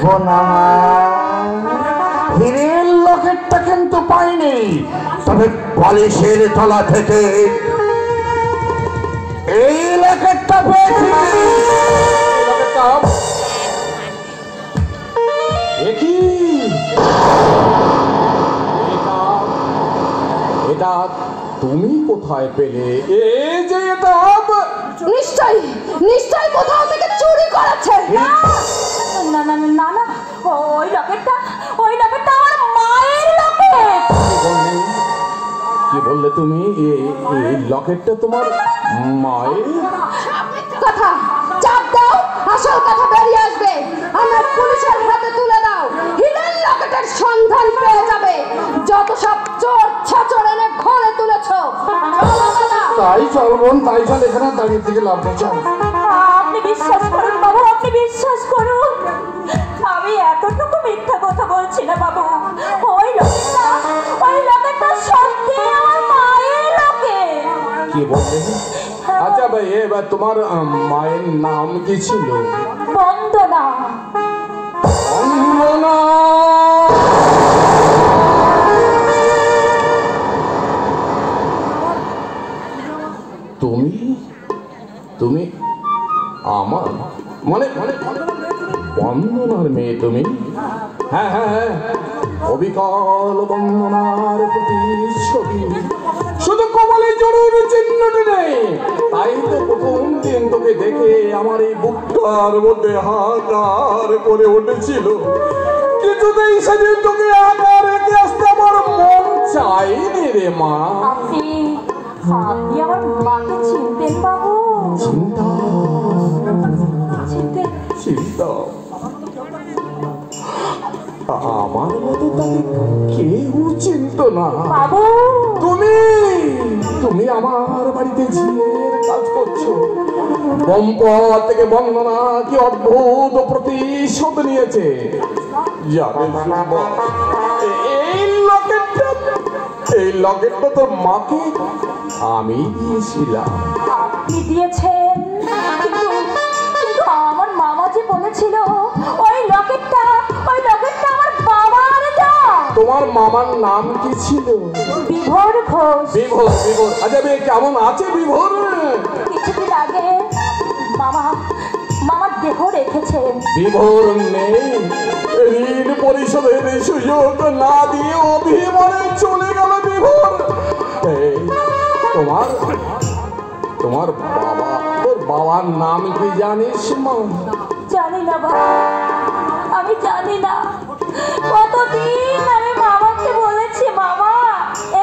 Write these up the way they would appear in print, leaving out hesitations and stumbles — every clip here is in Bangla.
দেখো না, হীরের লকেটটা কিন্তু পাইনি, তবে বালিশের তলা থেকে এই লকেটটা পেয়েছি। এটা তুমি কোথায় পেলে? এই যে এটা নিশ্চয় নিশ্চয় কোথাও থেকে চুরি করেছে। না না না না না, ওই লকেটটা আমার মায়ের লকেট। কি বললে তুমি? এই লকেটটা তোমার মায়ের? কথা চাপ দাও, আসল কথা বেরিয়ে আসবে। আমার পুলিশের হাতে তুলে দাও, হিডেন লকেটের সন্ধান পেয়ে যাবে। যত সব চোর ছাচর এনে ঘরে তুলেছো। তাই চল বোন, তাই চল, এখানে দাঁড়িয়ে থেকে লাভ নেই, চল। আপনি বিশ্বাস করুন বাবু, আপনি বিশ্বাস করুন, আমি এতটুকু মিথ্যা কথা বলছি না বাবু। ওই লকেটটা সত্যি আমার মায়ের লকেট। কি বললে? আচ্ছা ভাই, এবার তোমার মায়ের নাম কি ছিল? বন্দনা। বন্দনা। তুমি আমার মানে বন্দনার মেয়ে তুমি? হ্যাঁ হ্যাঁ হ্যাঁ, অবিকল বন্দনার প্রতিচ্ছবি, শুধু কপালে জরুরি চিহ্নটি নেই। তাই তো প্রথম দিন তোকে দেখে আমার এই বুকটার মধ্যে হাহাকার করে উঠেছিল। কিছুতেই সেদিন তোকে একা রেখে আসতে আমার মন চাইনি রে মা। আপনি আমার মাকে চিনতেন বাবু? চিন্তা আমার মতো তাকে কেউ চিনত না বাবু। তুমি আমার বাড়িতে ঝিয়ের কাজ করছো। বম্পা থেকে বন্দনা কি অদ্ভুত প্রতিশোধ নিয়েছে এই লকেটটা তোর মাকে আমি দিয়েছিলাম। আপনি দিয়েছেন, কিন্তু আমার মামা যে বলেছিল ওই লকেটটা আমার বাবার। তোমার মামার নাম কি ছিল? বিভোর ঘোষ। বিভোর। আচ্ছা কেমন আছে বিভোর? কিছুদিন আগে মামা দেহ রেখেছেন। বিভোর নেই, ঋণ পরিশোধের সুযোগ না দিয়ে অভিমানে চলে গেল বিভোর। তোমার তোর বাবার নাম কি জানিস মা? জানি না বাবা, আমি জানি না। কতদিন আমি মামাকে বলেছি, মামা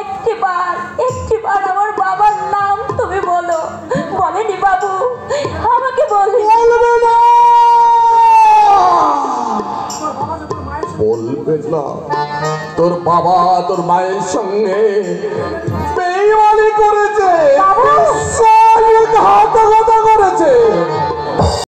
একটিবার আমার বাবার নাম তুমি বলো। বলেনি বাবু, আমাকে বলবে না, বলবে না। তোর বাবা তোর মায়ের সঙ্গে বেঈমানি করেছে, ঘাতকতা করেছে।